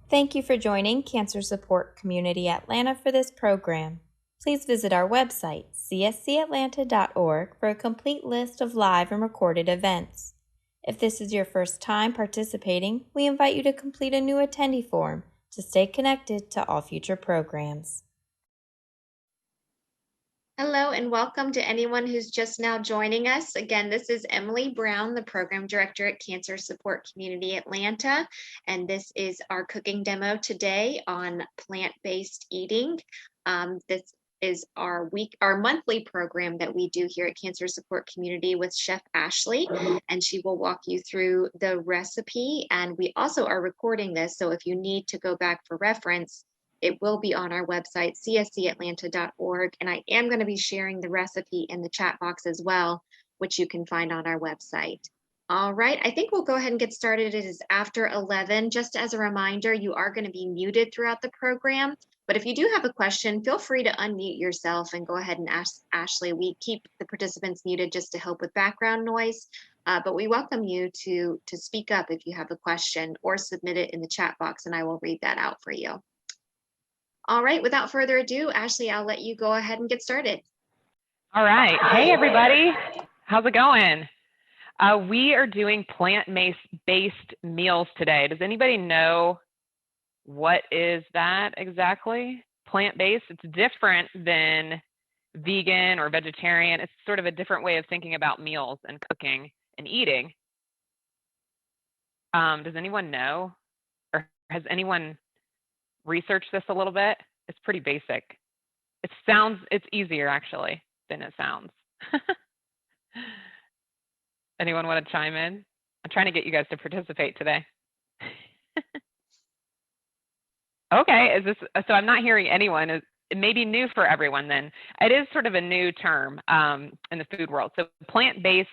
Thank you for joining Cancer Support Community Atlanta for this program. Please visit our website, cscatlanta.org, for a complete list of live and recorded events. If this is your first time participating, we invite you to complete a new attendee form to stay connected to all future programs. Hello and welcome to anyone who's just now joining us. Again, this is Emily Brown, the Program Director at Cancer Support Community Atlanta, and this is our cooking demo today on plant-based eating. This is our monthly program that we do here at Cancer Support Community with Chef Ashley, and she will walk you through the recipe. And we also are recording this, so if you need to go back for reference, it will be on our website, cscatlanta.org, and I am going to be sharing the recipe in the chat box as well, which you can find on our website. All right, I think we'll go ahead and get started. It is after 11. Just as a reminder, you are going to be muted throughout the program, but if you do have a question, feel free to unmute yourself and go ahead and ask Ashley. We keep the participants muted just to help with background noise, but we welcome you to speak up if you have a question or submit it in the chat box, and I will read that out for you. All right, without further ado, Ashley, I'll let you go ahead and get started. All right. Hey, everybody. How's it going? We are doing plant-based meals today. Does anybody know what is that exactly? Plant-based? It's different than vegan or vegetarian. It's sort of a different way of thinking about meals and cooking and eating. Does anyone know? Or has anyone researched this a little bit? It's pretty basic. It's easier actually than it sounds. Anyone want to chime in? I'm trying to get you guys to participate today. Okay, so I'm not hearing anyone. It may be new for everyone then. It is sort of a new term in the food world. So plant-based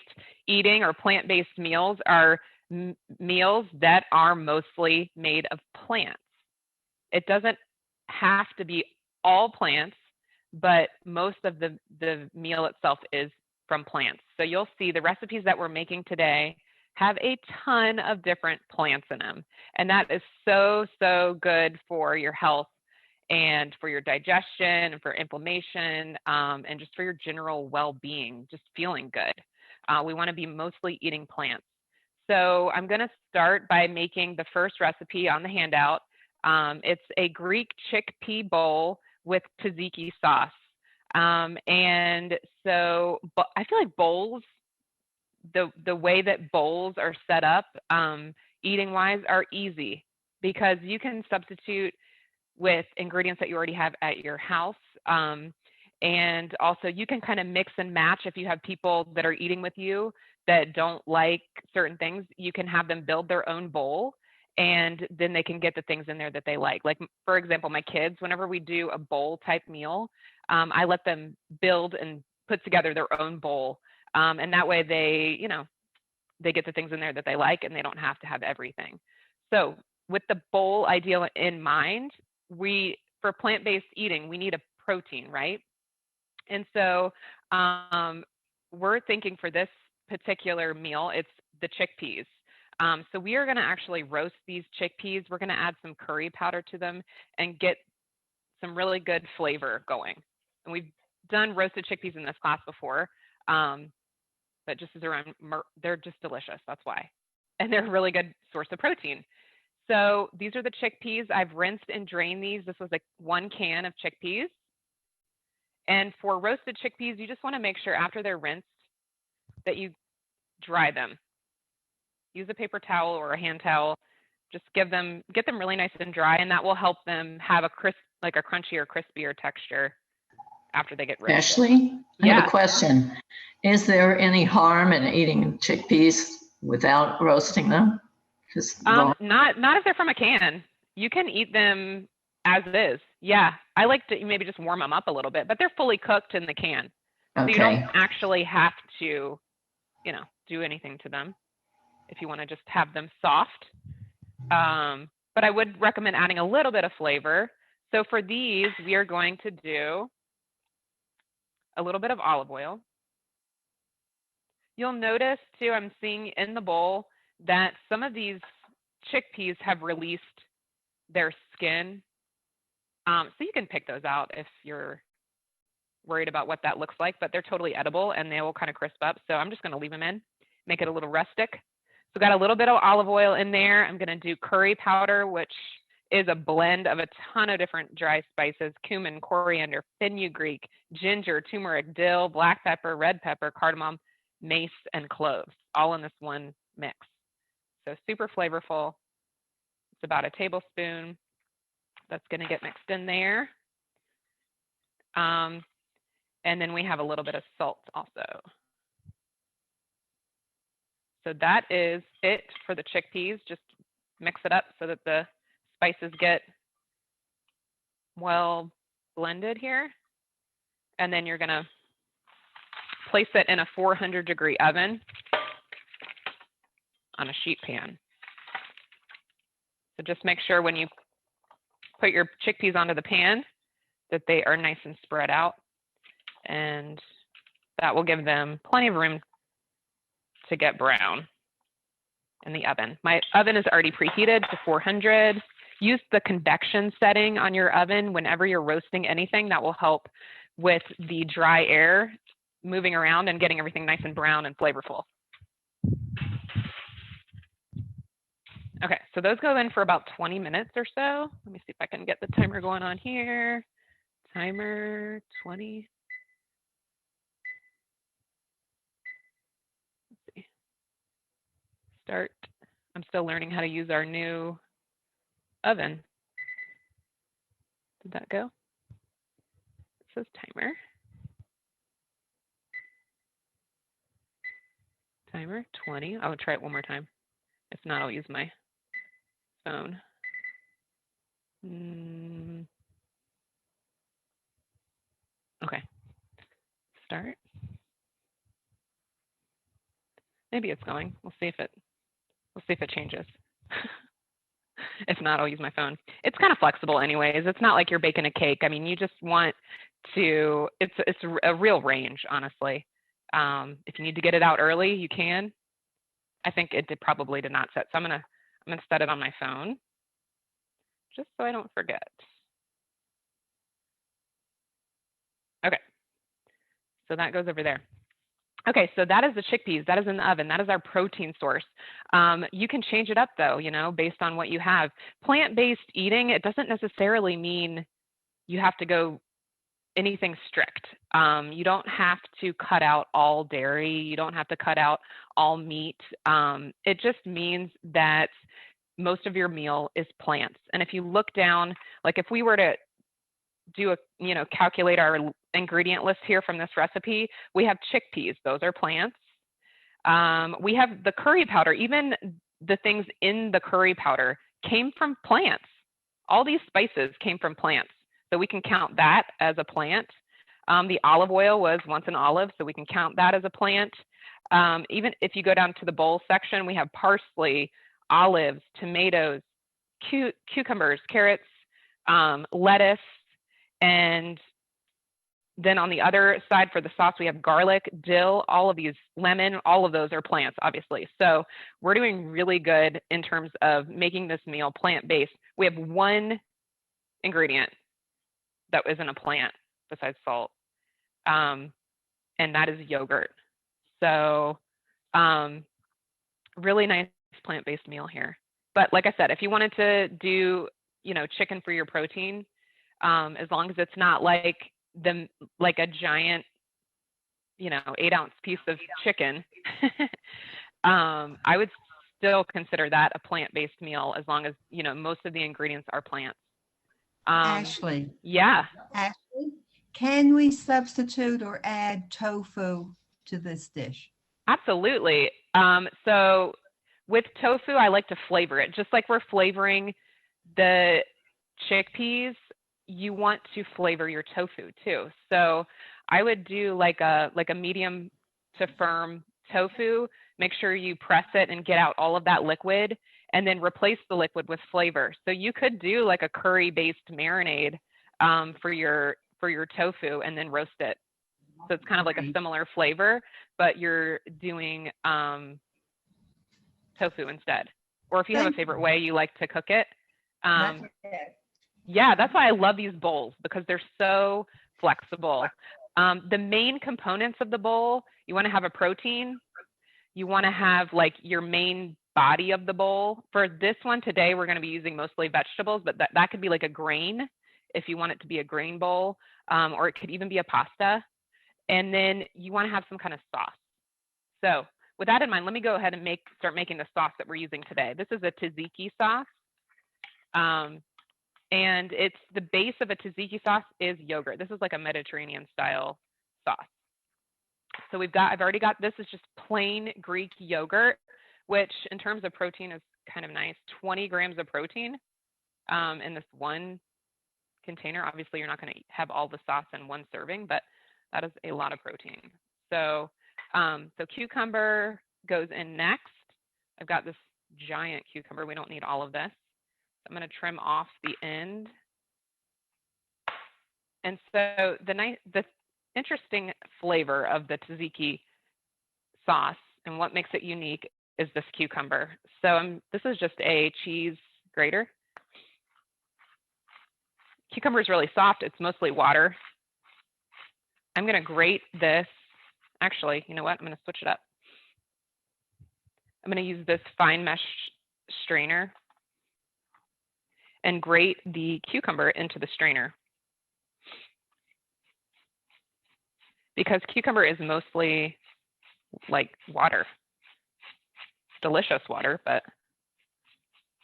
eating or plant-based meals are meals that are mostly made of plants. It doesn't have to be all plants, but most of the meal itself is from plants. So you'll see the recipes that we're making today have a ton of different plants in them. And that is so, so good for your health and for your digestion and for inflammation and just for your general well-being, just feeling good. We want to be mostly eating plants. So I'm going to start by making the first recipe on the handout. It's a Greek chickpea bowl with tzatziki sauce. And so I feel like bowls, the way that bowls are set up, eating-wise, are easy because you can substitute with ingredients that you already have at your house. And also you can kind of mix and match if you have people that are eating with you that don't like certain things. You can have them build their own bowl, and then they can get the things in there that they like. Like, for example, my kids, whenever we do a bowl type meal, I let them build and put together their own bowl. And that way they get the things in there that they like and they don't have to have everything. So with the bowl ideal in mind, for plant-based eating, we need a protein, right? And so we're thinking for this particular meal, it's the chickpeas. So we are going to actually roast these chickpeas. We're going to add some curry powder to them and get some really good flavor going. And we've done roasted chickpeas in this class before, but just as a reminder, they're just delicious. That's why. And they're a really good source of protein. So these are the chickpeas. I've rinsed and drained these. This was like 1 can of chickpeas. And for roasted chickpeas, you just want to make sure after they're rinsed that you dry them. Use a paper towel or a hand towel. Just get them really nice and dry, and that will help them have a crunchier, crispier texture after they get roasted. Ashley, I have a question. Is there any harm in eating chickpeas without roasting them? Not if they're from a can. You can eat them as is. Yeah, I like to maybe just warm them up a little bit, but they're fully cooked in the can. Okay. So you don't actually have to, do anything to them if you want to just have them soft. But I would recommend adding a little bit of flavor. So for these, we are going to do a little bit of olive oil. You'll notice too, I'm seeing in the bowl that some of these chickpeas have released their skin. So you can pick those out if you're worried about what that looks like, but they're totally edible and they will kind of crisp up. So I'm just going to leave them in, make it a little rustic. So got a little bit of olive oil in there. I'm going to do curry powder, which is a blend of a ton of different dry spices: cumin, coriander, fenugreek, ginger, turmeric, dill, black pepper, red pepper, cardamom, mace, and cloves, all in this one mix. So super flavorful. It's about a tablespoon that's going to get mixed in there. And then we have a little bit of salt also. So that is it for the chickpeas. Just mix it up so that the spices get well blended here. And then you're going to place it in a 400-degree oven on a sheet pan. So just make sure when you put your chickpeas onto the pan that they are nice and spread out, and that will give them plenty of room to get brown in the oven. My oven is already preheated to 400. Use the convection setting on your oven whenever you're roasting anything. That will help with the dry air moving around and getting everything nice and brown and flavorful. Okay, so those go in for about 20 minutes or so. Let me see if I can get the timer going on here. Timer 20. Let's see. Start. I'm still learning how to use our new oven. Did that go? It says timer. Timer 20. I'll try it one more time. If not, I'll use my phone. Okay. Start. Maybe it's going. We'll see if it changes. If not, I'll use my phone. It's kind of flexible anyways. It's not like you're baking a cake. I mean, you just want to, it's a real range, honestly. If you need to get it out early, you can. I think it probably did not set. So I'm gonna set it on my phone just so I don't forget. Okay. So that goes over there. Okay, so that is the chickpeas. That is in the oven. That is our protein source. You can change it up though, based on what you have. Plant-based eating, it doesn't necessarily mean you have to go anything strict. You don't have to cut out all dairy. You don't have to cut out all meat. It just means that most of your meal is plants. And if you look down, like if we were to do calculate our ingredient list here from this recipe, we have chickpeas. Those are plants. We have the curry powder. Even the things in the curry powder came from plants. All these spices came from plants. So we can count that as a plant. The olive oil was once an olive, so we can count that as a plant. Even if you go down to the bowl section, we have parsley, olives, tomatoes, cucumbers, carrots, lettuce, and then on the other side for the sauce, we have garlic, dill, all of these, lemon, all of those are plants, obviously. So we're doing really good in terms of making this meal plant-based. We have one ingredient that isn't a plant besides salt, and that is yogurt. So really nice plant-based meal here. But like I said, if you wanted to do, chicken for your protein, as long as it's not like a giant, 8-ounce piece of chicken, I would still consider that a plant-based meal as long as, most of the ingredients are plants. Ashley. Yeah. Ashley, can we substitute or add tofu to this dish? Absolutely. So with tofu, I like to flavor it. Just like we're flavoring the chickpeas, you want to flavor your tofu too. So I would do like a medium to firm tofu. Make sure you press it and get out all of that liquid, and then replace the liquid with flavor. So you could do like a curry-based marinade for your tofu and then roast it. So it's kind of like a similar flavor, but you're doing tofu instead. Or if you have a favorite way you like to cook it, Not yet. Yeah, that's why I love these bowls, because they're so flexible. The main components of the bowl, you want to have a protein. You want to have like your main body of the bowl. For this one today, we're going to be using mostly vegetables, but that could be like a grain if you want it to be a grain bowl, or it could even be a pasta. And then you want to have some kind of sauce. So with that in mind, let me go ahead and start making the sauce that we're using today. This is a tzatziki sauce. And it's the base of a tzatziki sauce is yogurt. This is like a Mediterranean style sauce. So I've already got, this is just plain Greek yogurt, which in terms of protein is kind of nice. 20 grams of protein in this one container. Obviously, you're not going to have all the sauce in one serving, but that is a lot of protein. So, so cucumber goes in next. I've got this giant cucumber. We don't need all of this. I'm going to trim off the end. And so the interesting flavor of the tzatziki sauce and what makes it unique is this cucumber. So this is just a cheese grater. Cucumber is really soft. It's mostly water. I'm going to grate this. Actually, you know what? I'm going to switch it up. I'm going to use this fine mesh strainer and grate the cucumber into the strainer. Because cucumber is mostly like water. Delicious water, but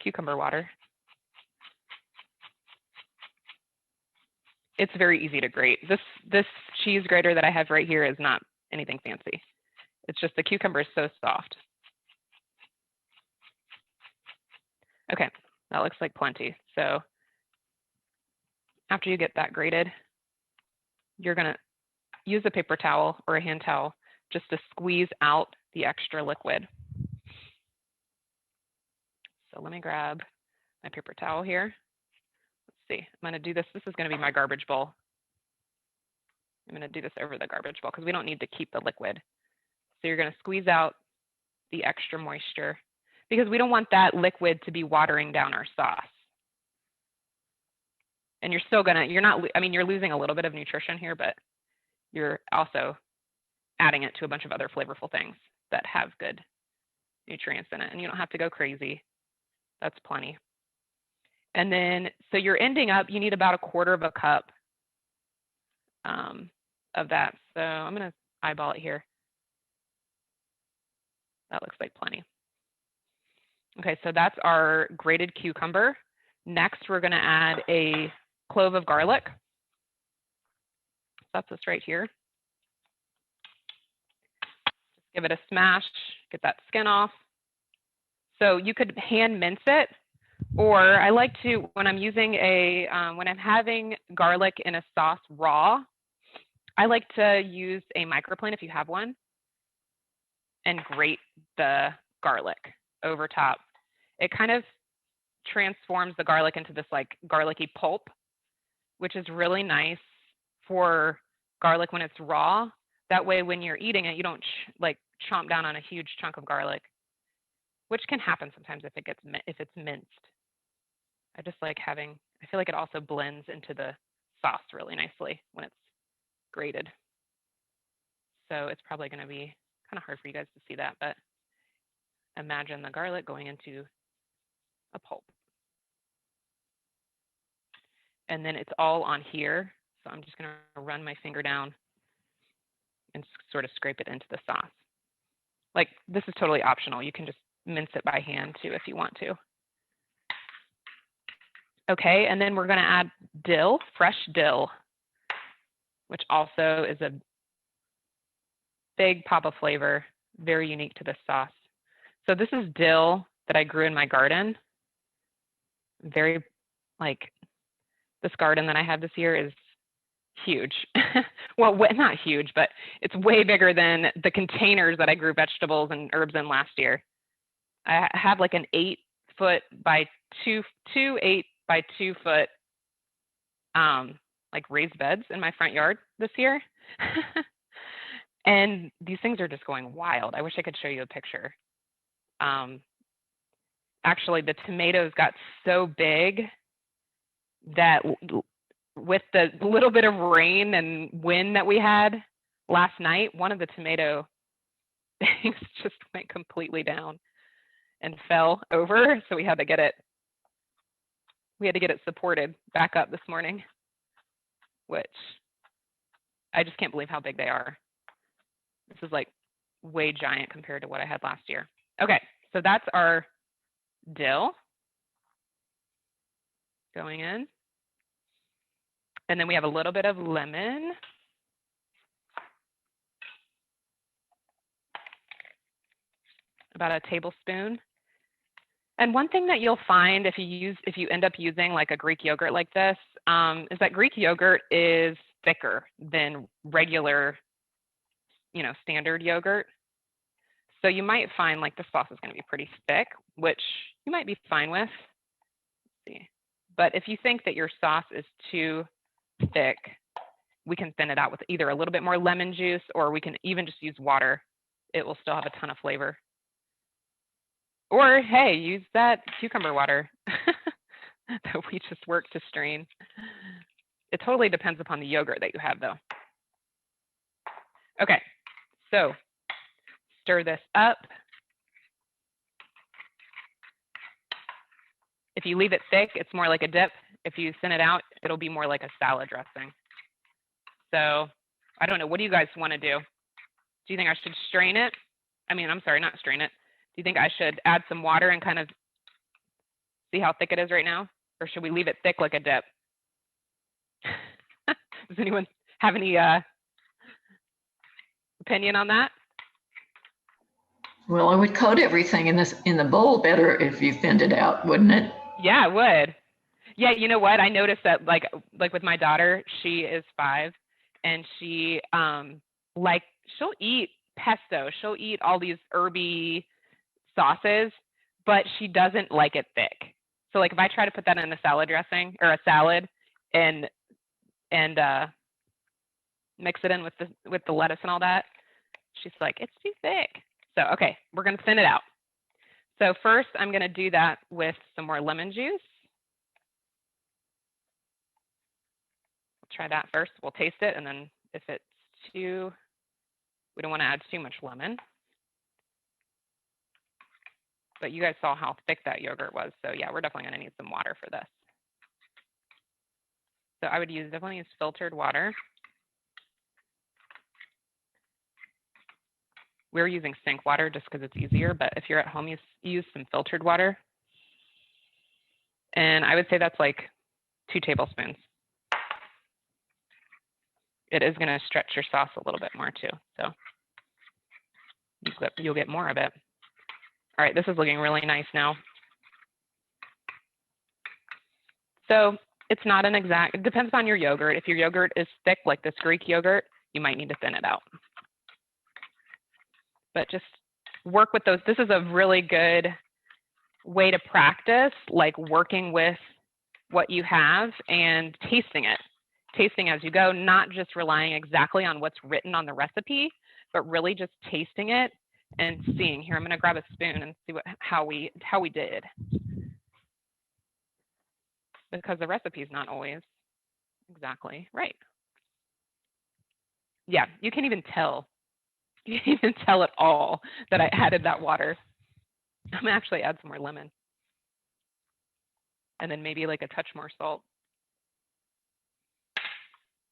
cucumber water. It's very easy to grate. This cheese grater that I have right here is not anything fancy. It's just the cucumber is so soft. Okay, that looks like plenty. So after you get that grated, you're gonna use a paper towel or a hand towel just to squeeze out the extra liquid. So let me grab my paper towel here. Let's see, I'm gonna do this. This is gonna be my garbage bowl. I'm gonna do this over the garbage bowl because we don't need to keep the liquid. So you're gonna squeeze out the extra moisture because we don't want that liquid to be watering down our sauce. And you're still gonna, you're losing a little bit of nutrition here, but you're also adding it to a bunch of other flavorful things that have good nutrients in it. And you don't have to go crazy. That's plenty. And then, so you're ending up, you need about 1/4 cup of that. So I'm gonna eyeball it here. That looks like plenty. Okay, so that's our grated cucumber. Next, we're gonna add a clove of garlic. That's this right here. Just give it a smash, get that skin off. So you could hand mince it, or I like to, when I'm using when I'm having garlic in a sauce raw, I like to use a microplane if you have one and grate the garlic over top. It kind of transforms the garlic into this like garlicky pulp, which is really nice for garlic when it's raw. That way, when you're eating it, you don't like chomp down on a huge chunk of garlic, which can happen sometimes if it's minced. I just like I feel like it also blends into the sauce really nicely when it's grated. So it's probably going to be kind of hard for you guys to see that, but imagine the garlic going into a pulp. And then it's all on here. So I'm just going to run my finger down and sort of scrape it into the sauce. Like, this is totally optional. You can just mince it by hand too if you want to. Okay, and then we're going to add dill, fresh dill, which also is a big pop of flavor, very unique to this sauce. So this is dill that I grew in my garden. Very, this garden that I have this year is huge. Well, not huge, but it's way bigger than the containers that I grew vegetables and herbs in last year. I have like an 8-foot by 2 by 2 foot like raised beds in my front yard this year. And these things are just going wild. I wish I could show you a picture. actually the tomatoes got so big that with the little bit of rain and wind that we had last night, one of the tomato things just went completely down and fell over. So we had to get it supported back up this morning, which I just can't believe how big they are. This is like way giant compared to what I had last year. Okay, so that's our dill going in. And then we have a little bit of lemon. About a tablespoon. And one thing that you'll find if you end up using like a Greek yogurt like this, is that Greek yogurt is thicker than regular, standard yogurt. So you might find like the sauce is going to be pretty thick, which you might be fine with. Let's see. But if you think that your sauce is too thick, we can thin it out with either a little bit more lemon juice, or we can even just use water. It will still have a ton of flavor. Or, hey, use that cucumber water that we just worked to strain. It totally depends upon the yogurt that you have, though. Okay, so stir this up. If you leave it thick, it's more like a dip. If you thin it out, it'll be more like a salad dressing. So, I don't know. What do you guys want to do? Do you think I should strain it? I'm sorry, not strain it. Do you think I should add some water and kind of see how thick it is right now? Or should we leave it thick like a dip? Does anyone have any opinion on that? Well, it would coat everything in the bowl better if you thinned it out, wouldn't it? Yeah, it would. Yeah, you know what? I noticed that like with my daughter, she is 5, and she she'll eat pesto. She'll eat all these herby sauces, but she doesn't like it thick. So like if I try to put that in a salad dressing or a salad and mix it in with the lettuce and all that, she's like, it's too thick. So okay, we're gonna thin it out. So first I'm gonna do that with some more lemon juice. We'll try that first. We'll taste it, and then if it's too, we don't want to add too much lemon. But you guys saw how thick that yogurt was. So yeah, we're definitely going to need some water for this. So I would definitely use filtered water. We're using sink water just because it's easier, but if you're at home, you use some filtered water. And I would say that's like 2 tablespoons. It is going to stretch your sauce a little bit more too. So you'll get more of it. All right, this is looking really nice now. So it's not an exact, it depends on your yogurt. If your yogurt is thick like this Greek yogurt, you might need to thin it out. But just work with those. This is a really good way to practice, like working with what you have and tasting it. Tasting as you go, not just relying exactly on what's written on the recipe, but really just tasting it and seeing. Here, I'm going to grab a spoon and see how we did, because the recipe is not always exactly right. Yeah, you can even tell. You can even tell at all that I added that water. I'm going to actually add some more lemon, and then maybe like a touch more salt.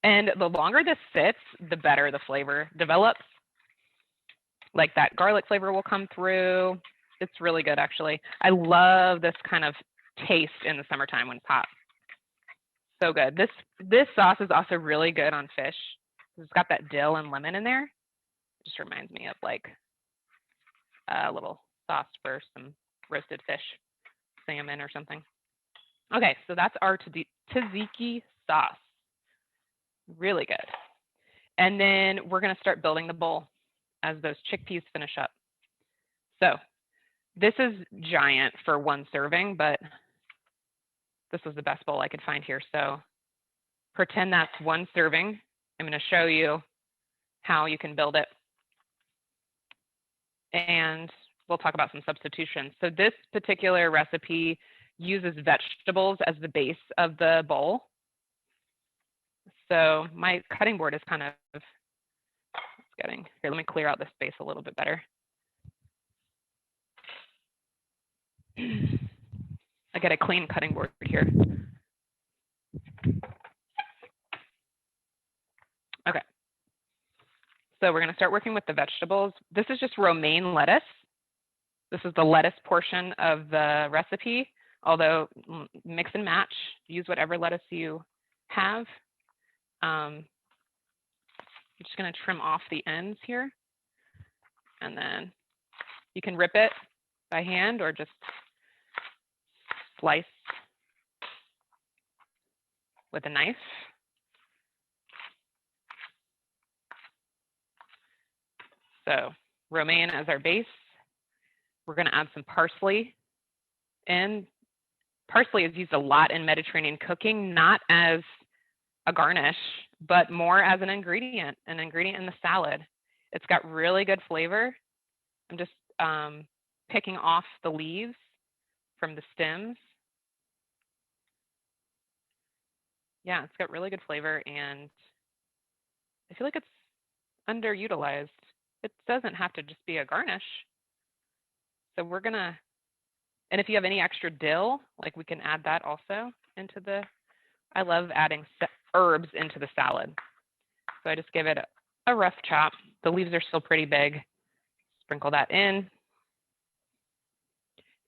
And the longer this sits, the better the flavor develops. Like that garlic flavor will come through. It's really good, actually. I love this kind of taste in the summertime when it's hot. So good. This sauce is also really good on fish. It's got that dill and lemon in there. It just reminds me of like a little sauce for some roasted fish, salmon or something. Okay, so that's our tzatziki sauce. Really good. And then we're going to start building the bowl as those chickpeas finish up. So this is giant for 1 serving, but this was the best bowl I could find here. So pretend that's 1 serving. I'm going to show you how you can build it. And we'll talk about some substitutions. So this particular recipe uses vegetables as the base of the bowl. So my cutting board is kind of getting, here, let me clear out the space a little bit better. I get a clean cutting board here. Okay. So we're going to start working with the vegetables. This is just romaine lettuce. This is the lettuce portion of the recipe, although mix and match, use whatever lettuce you have. I'm just going to trim off the ends here, and then you can rip it by hand or just slice with a knife. So romaine as our base. We're going to add some parsley in. Parsley is used a lot in Mediterranean cooking, not as a garnish, but more as an ingredient in the salad. It's got really good flavor. I'm just picking off the leaves from the stems. Yeah, it's got really good flavor, and I feel like it's underutilized. It doesn't have to just be a garnish. So we're gonna, and if you have any extra dill, like we can add that also into the, I love adding herbs into the salad. So I just give it a rough chop. The leaves are still pretty big. Sprinkle that in.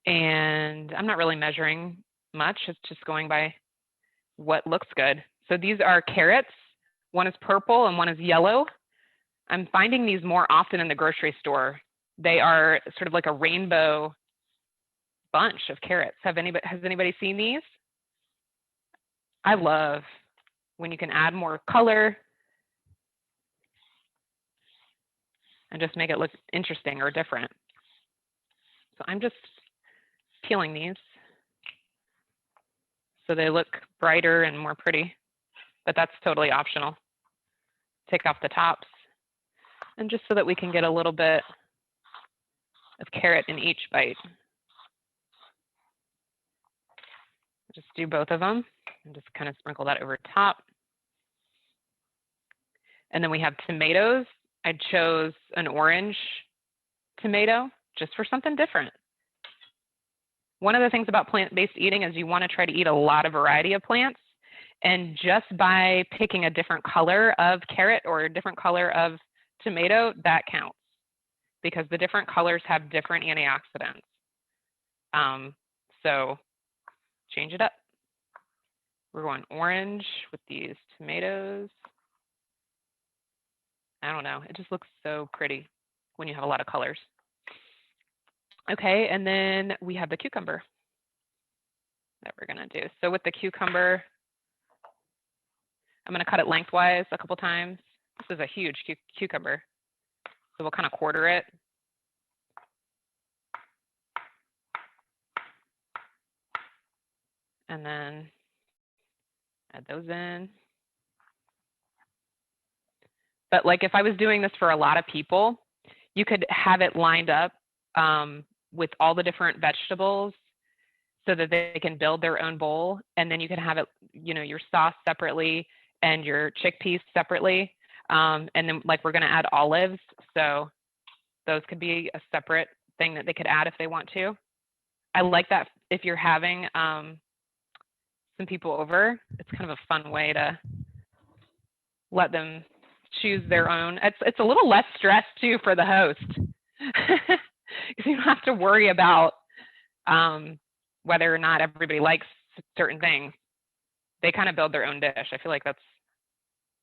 And I'm not really measuring much. It's just going by what looks good. So these are carrots. One is purple and one is yellow. I'm finding these more often in the grocery store. They are sort of like a rainbow bunch of carrots. Has anybody seen these? I love when you can add more color and just make it look interesting or different. So I'm just peeling these so they look brighter and more pretty, but that's totally optional. Take off the tops, and just so that we can get a little bit of carrot in each bite. Just do both of them and just kind of sprinkle that over top. And then we have tomatoes. I chose an orange tomato just for something different. One of the things about plant-based eating is you want to try to eat a lot of variety of plants. And just by picking a different color of carrot or a different color of tomato, that counts, because the different colors have different antioxidants. So change it up. We're going orange with these tomatoes. I don't know, it just looks so pretty when you have a lot of colors. Okay, and then we have the cucumber that we're gonna do. So with the cucumber, I'm gonna cut it lengthwise a couple times. This is a huge cucumber, so we'll kind of quarter it. And then add those in. But like if I was doing this for a lot of people, you could have it lined up with all the different vegetables so that they can build their own bowl. And then you can have it, you know, your sauce separately and your chickpeas separately. And then like we're gonna add olives. So those could be a separate thing that they could add if they want to. I like that if you're having some people over, it's kind of a fun way to let them choose their own. It's a little less stress too for the host, because you don't have to worry about whether or not everybody likes certain things. They kind of build their own dish. I feel like that's,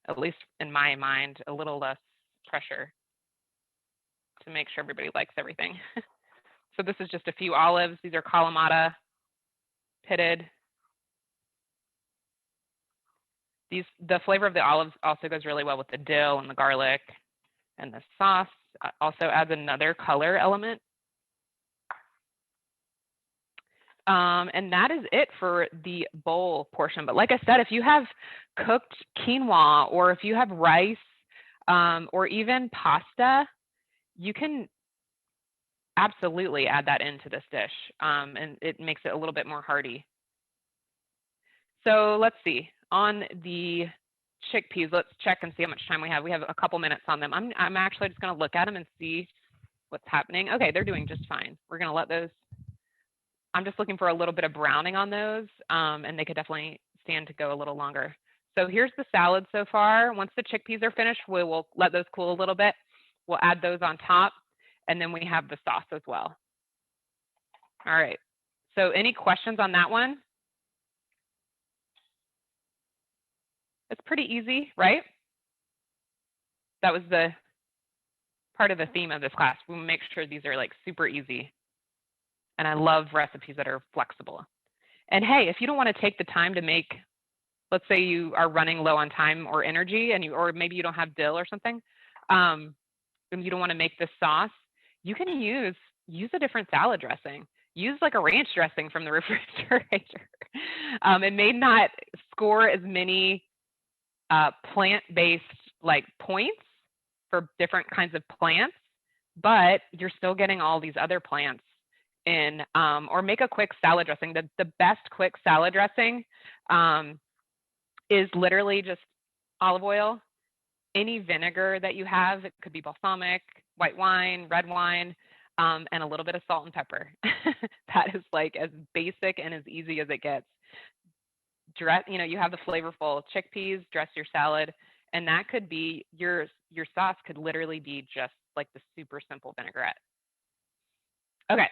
at least in my mind, a little less pressure to make sure everybody likes everything. So this is just a few olives. These are Kalamata pitted. The flavor of the olives also goes really well with the dill and the garlic, and the sauce also adds another color element. And that is it for the bowl portion. But like I said, if you have cooked quinoa, or if you have rice, or even pasta, you can absolutely add that into this dish, and it makes it a little bit more hearty. So let's see, on the chickpeas, let's check and see how much time we have. We have a couple minutes on them. I'm actually just going to look at them and see what's happening. Okay, they're doing just fine. We're going to let those, I'm just looking for a little bit of browning on those, and they could definitely stand to go a little longer. So here's the salad so far. Once the chickpeas are finished, we will let those cool a little bit. We'll add those on top, and then we have the sauce as well. All right, so any questions on that one? It's pretty easy, right? That was the part of the theme of this class. We make sure these are like super easy. And I love recipes that are flexible. And hey, if you don't want to take the time to make, let's say you are running low on time or energy, and or maybe you don't have dill or something, and you don't want to make this sauce, you can use a different salad dressing. Use like a ranch dressing from the refrigerator. It may not score as many plant-based like points for different kinds of plants, but you're still getting all these other plants in, or make a quick salad dressing. The best quick salad dressing is literally just olive oil, any vinegar that you have. It could be balsamic, white wine, red wine, and a little bit of salt and pepper. That is like as basic and as easy as it gets. Dress, you have the flavorful chickpeas, dress your salad, and that could be your sauce could literally be just like the super simple vinaigrette. Okay,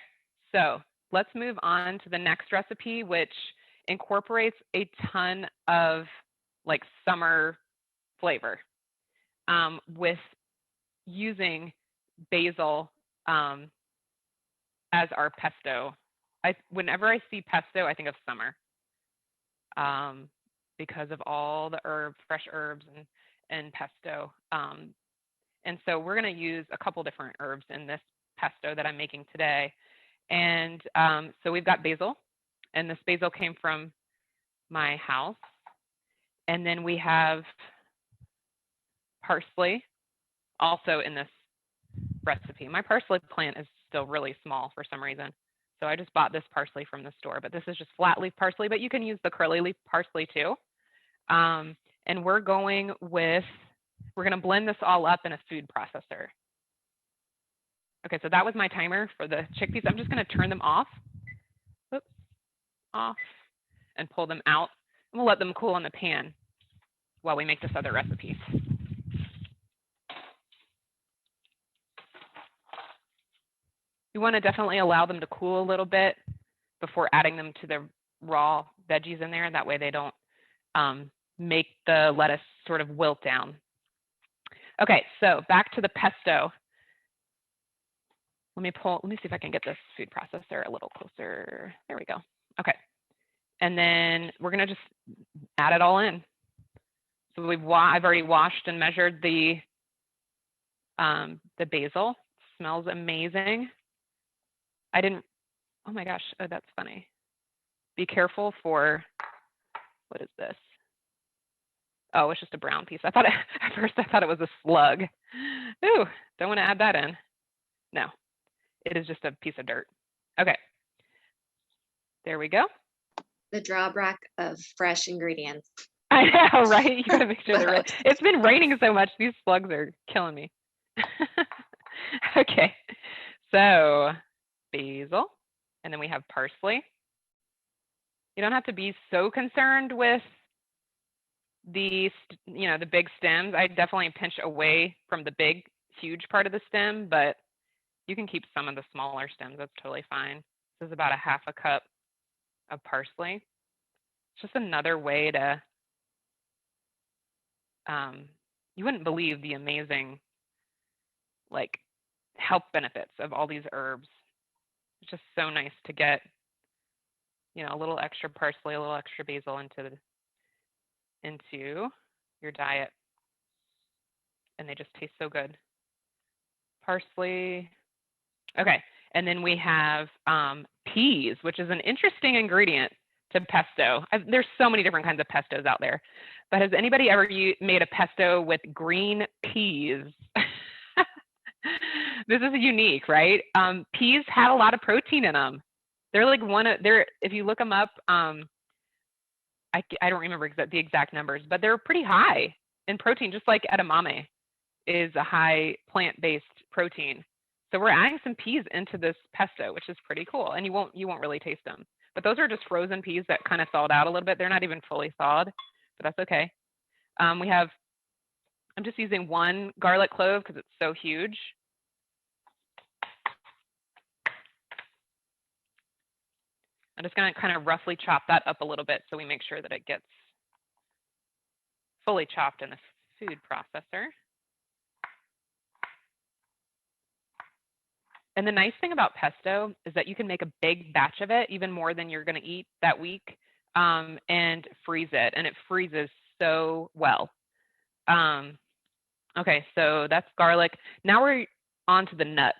so let's move on to the next recipe, which incorporates a ton of like summer flavor with using basil as our pesto. Whenever I see pesto, I think of summer. Because of all the fresh herbs and pesto. And so we're going to use a couple different herbs in this pesto that I'm making today. And so we've got basil, and this basil came from my house. And then we have parsley also in this recipe. My parsley plant is still really small for some reason. So I just bought this parsley from the store, but this is just flat leaf parsley, but you can use the curly leaf parsley too. And we're going to blend this all up in a food processor. Okay, so that was my timer for the chickpeas. I'm just going to turn them off, off, and pull them out. And we'll let them cool in the pan while we make this other recipe. You want to definitely allow them to cool a little bit before adding them to the raw veggies in there. That way they don't make the lettuce sort of wilt down. Okay, so back to the pesto. Let me see if I can get this food processor a little closer. There we go. Okay, and then we're gonna just add it all in. So I've already washed and measured the basil. It smells amazing. Oh my gosh, oh, that's funny. Be careful for, what is this? Oh, it's just a brown piece. At first I thought it was a slug. Ooh, don't want to add that in. No, it is just a piece of dirt. Okay, there we go. The drawback of fresh ingredients. I know, right? You gotta make sure they're real. It's been raining so much, these slugs are killing me. Okay, so basil, and then we have parsley. You don't have to be so concerned with the big stems. I definitely pinch away from the big, huge part of the stem, but you can keep some of the smaller stems. That's totally fine. This is about a half a cup of parsley. It's just another way to, you wouldn't believe the amazing like health benefits of all these herbs. It's just so nice to get, a little extra parsley, a little extra basil into your diet. And they just taste so good. Parsley. Okay, and then we have peas, which is an interesting ingredient to pesto. There's so many different kinds of pestos out there. But has anybody ever made a pesto with green peas? This is unique, right? Peas have a lot of protein in them. They're like if you look them up, I don't remember the exact numbers, but they're pretty high in protein, just like edamame is a high plant-based protein. So we're adding some peas into this pesto, which is pretty cool. And you won't really taste them. But those are just frozen peas that kind of thawed out a little bit. They're not even fully thawed, but that's okay. I'm just using 1 garlic clove because it's so huge. I'm just going to kind of roughly chop that up a little bit so we make sure that it gets fully chopped in the food processor. And the nice thing about pesto is that you can make a big batch of it, even more than you're going to eat that week, and freeze it. And it freezes so well. Okay, so that's garlic. Now we're on to the nuts.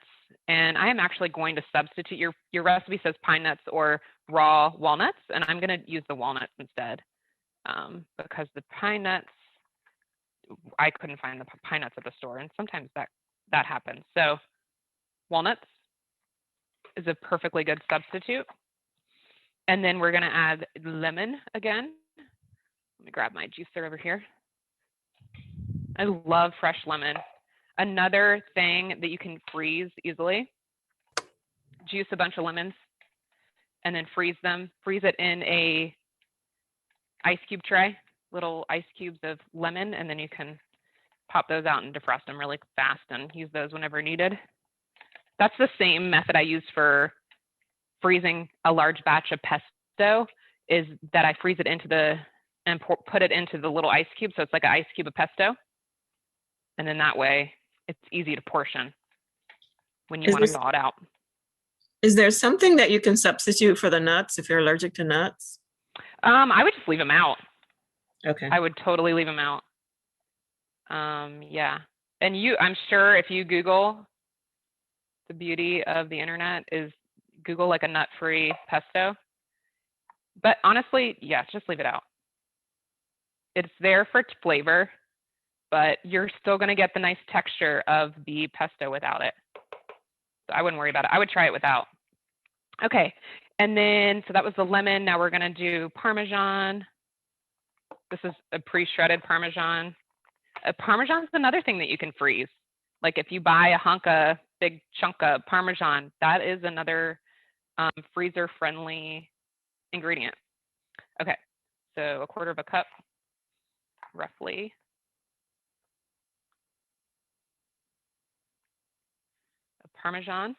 And I am actually going to substitute, your recipe says pine nuts or raw walnuts, and I'm going to use the walnuts instead because the pine nuts, I couldn't find the pine nuts at the store, and sometimes that happens. So walnuts is a perfectly good substitute. And then we're going to add lemon again. Let me grab my juicer over here. I love fresh lemon. Another thing that you can freeze easily, juice a bunch of lemons and then freeze them. Freeze it in a ice cube tray, little ice cubes of lemon, and then you can pop those out and defrost them really fast and use those whenever needed. That's the same method I use for freezing a large batch of pesto, is that I freeze it and put it into the little ice cube. So it's like an ice cube of pesto. And then that way it's easy to portion when you want to thaw it out. Is there something that you can substitute for the nuts if you're allergic to nuts? I would just leave them out. Okay. I would totally leave them out. Yeah. And I'm sure if you Google, the beauty of the internet is Google like a nut-free pesto. But honestly, yeah, just leave it out. It's there for flavor, but you're still going to get the nice texture of the pesto without it. So I wouldn't worry about it. I would try it without. Okay. And then, so that was the lemon. Now we're going to do Parmesan. This is a pre-shredded Parmesan. Parmesan is another thing that you can freeze. Like if you buy a big chunk of Parmesan, that is another freezer-friendly ingredient. Okay, so 1/4 cup, roughly. Of Parmesan.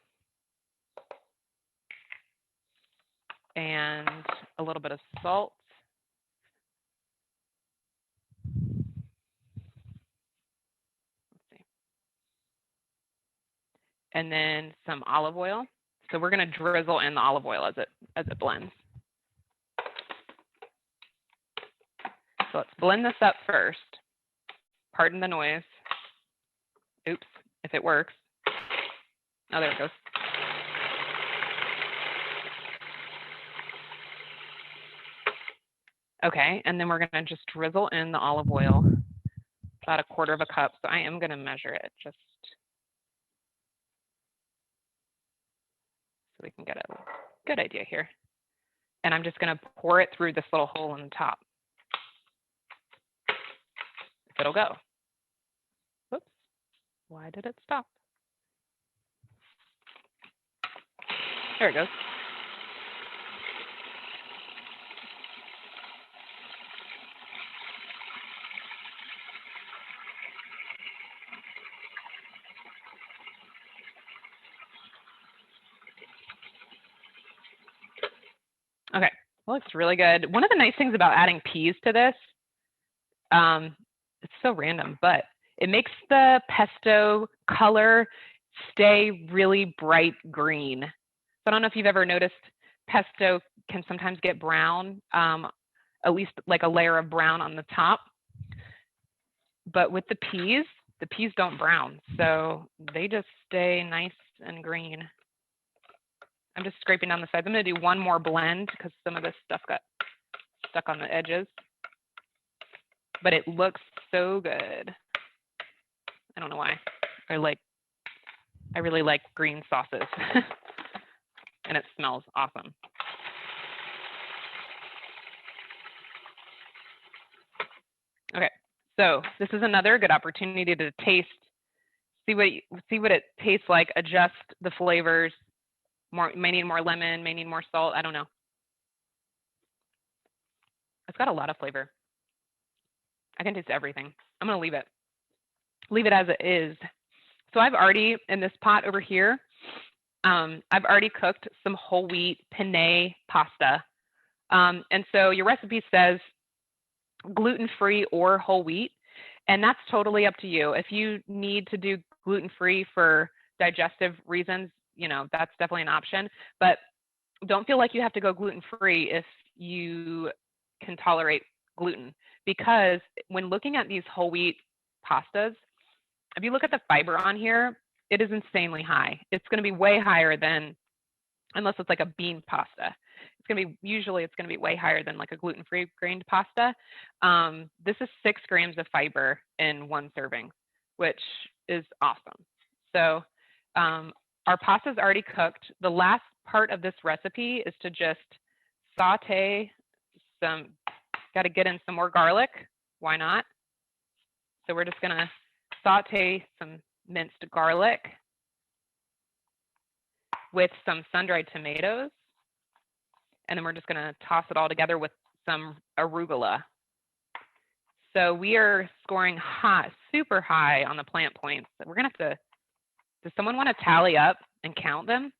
And a little bit of salt. And then some olive oil. So we're going to drizzle in the olive oil as it blends. So let's blend this up first. Pardon the noise. Oops, if it works. Oh, there it goes. Okay, and then we're going to just drizzle in the olive oil, about 1/4 cup. So I am going to measure it just so we can get a good idea here. And I'm just going to pour it through this little hole in the top. If it'll go. Whoops. Why did it stop? There it goes. Okay, well, looks really good. One of the nice things about adding peas to this, it's so random, but it makes the pesto color stay really bright green. So I don't know if you've ever noticed pesto can sometimes get brown, at least like a layer of brown on the top. But with the peas don't brown, so they just stay nice and green. I'm just scraping down the sides. I'm going to do one more blend because some of this stuff got stuck on the edges. But it looks so good. I don't know why. I like I really like green sauces and it smells awesome. Okay, so this is another good opportunity to taste, see what it tastes like, adjust the flavors. May need more lemon, may need more salt, I don't know. It's got a lot of flavor. I can taste everything. I'm gonna leave it as it is. So I've already, in this pot over here, I've already cooked some whole wheat penne pasta. And so your recipe says gluten-free or whole wheat, and that's totally up to you. If you need to do gluten-free for digestive reasons, you know, that's definitely an option, but don't feel like you have to go gluten-free if you can tolerate gluten, because when looking at these whole wheat pastas, if you look at the fiber on here, it is insanely high. It's going to be way higher than, unless it's like a bean pasta. It's going to be, usually it's going to be way higher than like a gluten-free grained pasta. This is 6 grams of fiber in 1 serving, which is awesome. So our pasta is already cooked. The last part of this recipe is to just saute some, got to get in some more garlic. Why not? So we're just going to saute some minced garlic with some sun-dried tomatoes. And then we're just going to toss it all together with some arugula. So we are scoring high, super high on the plant points. We're going to have to, does someone want to tally up and count them?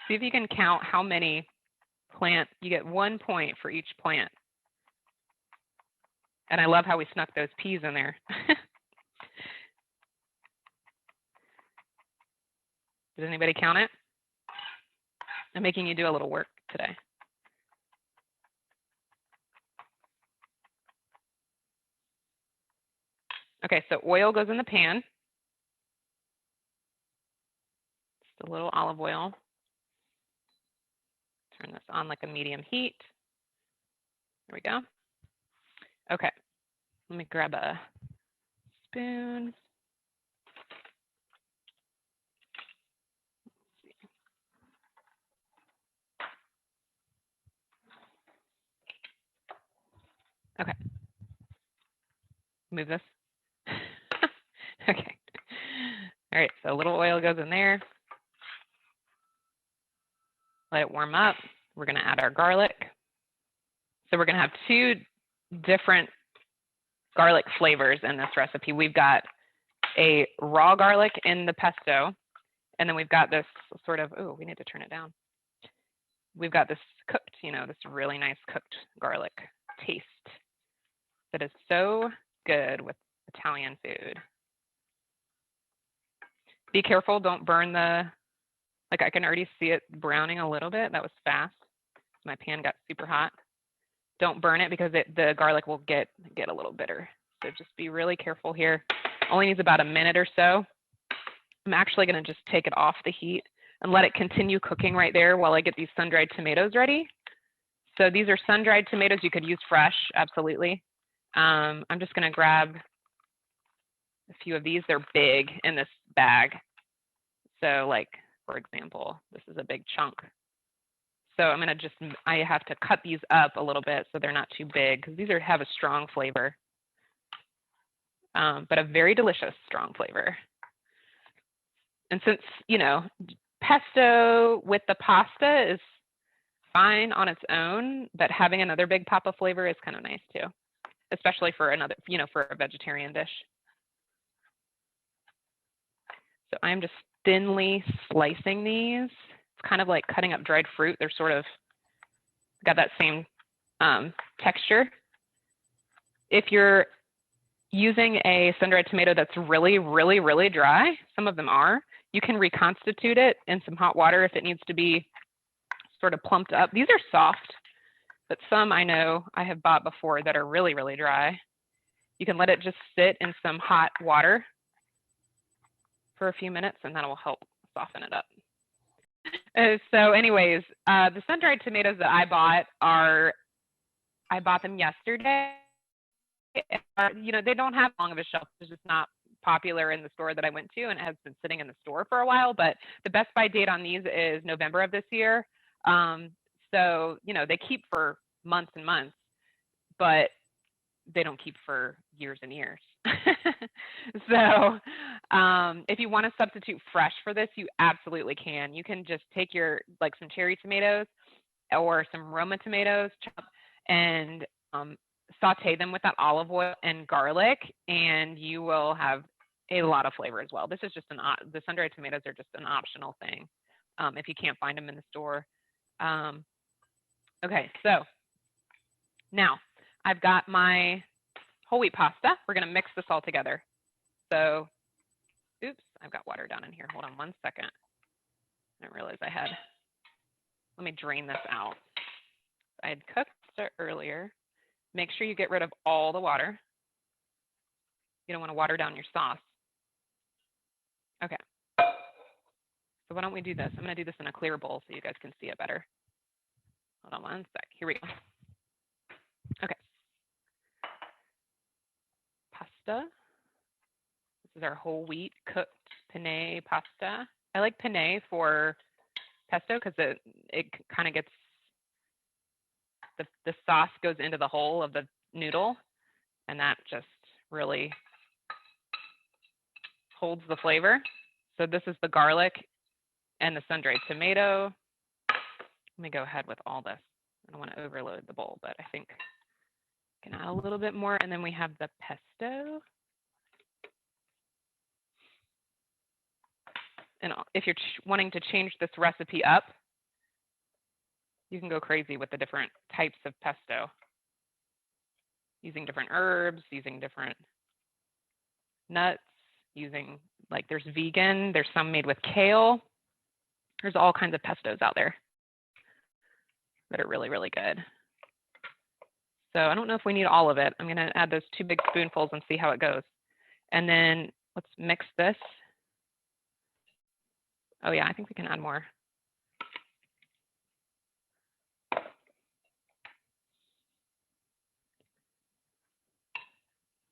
See if you can count how many plant, you get 1 point for each plant. And I love how we snuck those peas in there. Did anybody count it? I'm making you do a little work today. Okay, so oil goes in the pan. Just a little olive oil. Turn this on like a medium heat. There we go. Okay, let me grab a spoon. Okay, move this. Okay, all right, so a little oil goes in there. Let it warm up. We're gonna add our garlic. So we're gonna have 2 different garlic flavors in this recipe. We've got a raw garlic in the pesto, and then we've got this sort of, oh, we need to turn it down. We've got this cooked, you know, this really nice cooked garlic taste that is so good with Italian food. Be careful, don't burn the, like I can already see it browning a little bit. That was fast. My pan got super hot. Don't burn it because the garlic will get a little bitter. So just be really careful here. Only needs about a minute or so. I'm actually going to just take it off the heat and let it continue cooking right there while I get these sun-dried tomatoes ready. So these are sun-dried tomatoes. You could use fresh, absolutely. I'm just going to grab a few of these. They're big in this bag. So like, for example, this is a big chunk. So I'm going to just, I have to cut these up a little bit so they're not too big because these have a strong flavor, but a very delicious strong flavor. And since, you know, pesto with the pasta is fine on its own, but having another big pop of flavor is kind of nice too, especially for another, you know, for a vegetarian dish. So I'm just thinly slicing these. It's kind of like cutting up dried fruit. They're sort of got that same texture. If you're using a sun-dried tomato that's really, really, really dry, some of them are, you can reconstitute it in some hot water if it needs to be sort of plumped up. These are soft, but some I know I have bought before that are really, really dry. You can let it just sit in some hot water for a few minutes and that will help soften it up. So anyways, the sun-dried tomatoes that I bought them yesterday. You know, they don't have long of a shelf. There's just not popular in the store that I went to, and it has been sitting in the store for a while, but the best by date on these is November of this year. So, you know, they keep for months and months, but they don't keep for years and years. So if you want to substitute fresh for this, you absolutely can. You can just take your, like some cherry tomatoes or some Roma tomatoes, chop, and saute them with that olive oil and garlic, and you will have a lot of flavor as well. This is just the sun-dried tomatoes are just an optional thing if you can't find them in the store. Okay, so now I've got my whole wheat pasta. We're going to mix this all together. So, oops, I've got water down in here. Hold on 1 second. I didn't realize I had. Let me drain this out. I had cooked it earlier. Make sure you get rid of all the water. You don't want to water down your sauce. Okay. So why don't we do this? I'm going to do this in a clear bowl so you guys can see it better. Hold on 1 sec. Here we go. Okay. Pasta. This is our whole wheat cooked penne pasta. I like penne for pesto because it kind of gets, the sauce goes into the whole of the noodle, and that just really holds the flavor. So this is the garlic and the sun-dried tomato. Let me go ahead with all this. I don't want to overload the bowl, but I think I can add a little bit more. And then we have the pesto. And if you're wanting to change this recipe up, you can go crazy with the different types of pesto, using different herbs, using different nuts, using, like, there's vegan, there's some made with kale. There's all kinds of pestos out there that are really, really good. So I don't know if we need all of it. I'm going to add those 2 big spoonfuls and see how it goes. And then let's mix this. Oh yeah, I think we can add more.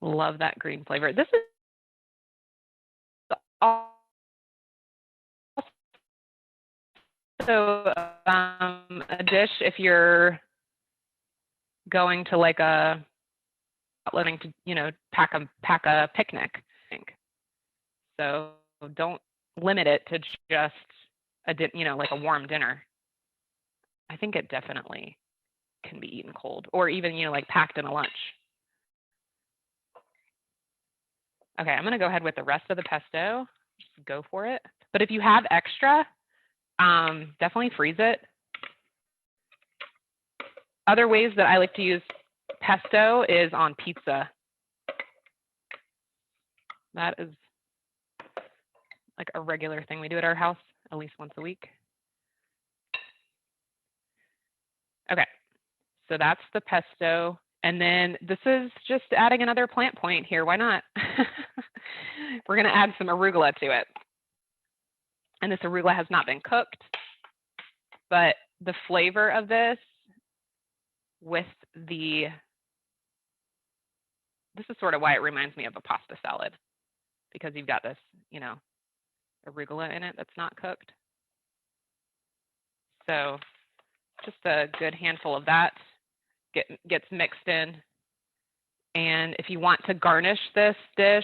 Love that green flavor. This is also a dish if you're going to like a, letting to, you know, pack a picnic. So don't limit it to just a, you know, like a warm dinner. I think it definitely can be eaten cold, or even, you know, like packed in a lunch. Okay, I'm going to go ahead with the rest of the pesto. Just go for it. But if you have extra, definitely freeze it. Other ways that I like to use pesto is on pizza. That is like a regular thing we do at our house at least once a week. Okay, so that's the pesto. And then this is just adding another plant point here. Why not? We're going to add some arugula to it. And this arugula has not been cooked, but the flavor of this with the, this is sort of why it reminds me of a pasta salad, because you've got this, you know, arugula in it that's not cooked. So just a good handful of that gets mixed in. And if you want to garnish this dish,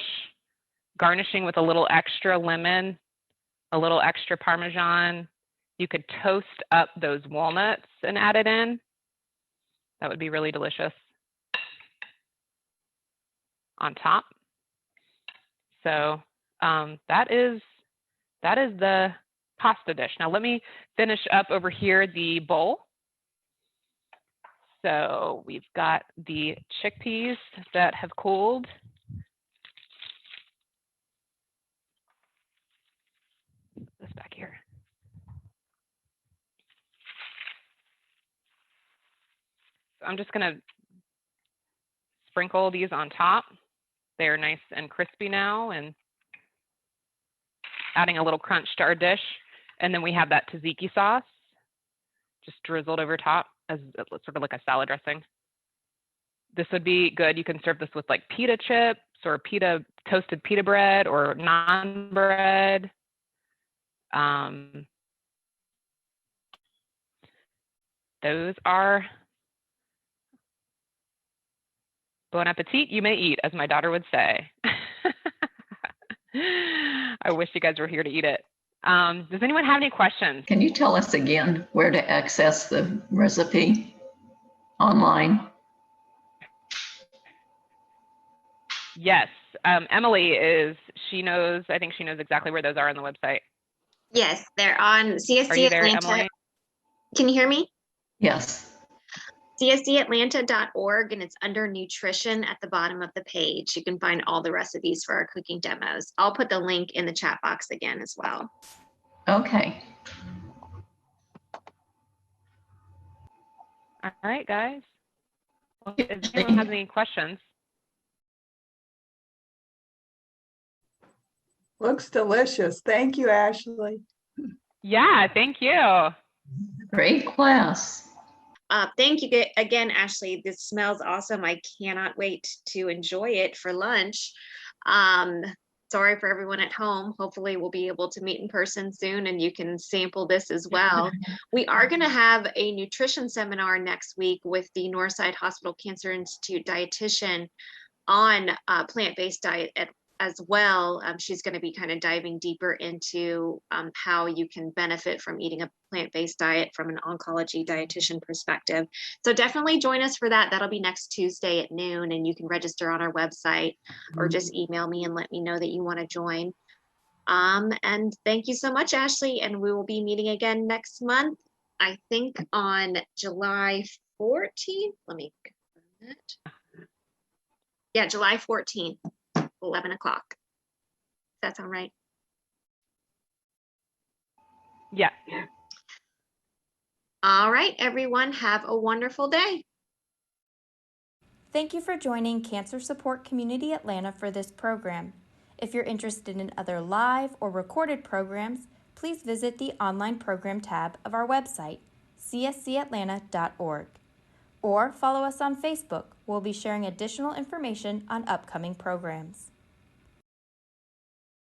garnishing with a little extra lemon, a little extra Parmesan, you could toast up those walnuts and add it in. That would be really delicious on top. So that is the pasta dish. Now let me finish up over here the bowl. So we've got the chickpeas that have cooled. Put this back here. So I'm just going to sprinkle these on top. They're nice and crispy now, and adding a little crunch to our dish. And then we have that tzatziki sauce just drizzled over top as sort of like a salad dressing. This would be good. You can serve this with like pita chips or toasted pita bread or naan bread. Those are bon appetit, you may eat, as my daughter would say. I wish you guys were here to eat it. Does anyone have any questions? Can you tell us again where to access the recipe online? Yes, Emily I think she knows exactly where those are on the website. Yes, they're on CSC Are you there, Atlanta. Emily? Can you hear me? Yes. CSCAtlanta.org, and it's under nutrition at the bottom of the page. You can find all the recipes for our cooking demos. I'll put the link in the chat box again as well. Okay. All right, guys. Well, if anyone has any questions. Looks delicious. Thank you, Ashley. Yeah, thank you. Great class. Thank you again, Ashley. This smells awesome. I cannot wait to enjoy it for lunch. Sorry for everyone at home. Hopefully we'll be able to meet in person soon and you can sample this as well. We are going to have a nutrition seminar next week with the Northside Hospital Cancer Institute dietitian on plant-based diet as well. She's going to be kind of diving deeper into how you can benefit from eating a plant-based diet from an oncology dietitian perspective. So definitely join us for that. That'll be next Tuesday at noon, and you can register on our website or just email me and let me know that you want to join. And thank you so much, Ashley. And we will be meeting again next month, I think on July 14th. Let me confirm that. Yeah, July 14th. 11 o'clock. Does that sound right? Yeah. All right, everyone, have a wonderful day. Thank you for joining Cancer Support Community Atlanta for this program. If you're interested in other live or recorded programs, please visit the online program tab of our website, cscatlanta.org, or follow us on Facebook. We'll be sharing additional information on upcoming programs.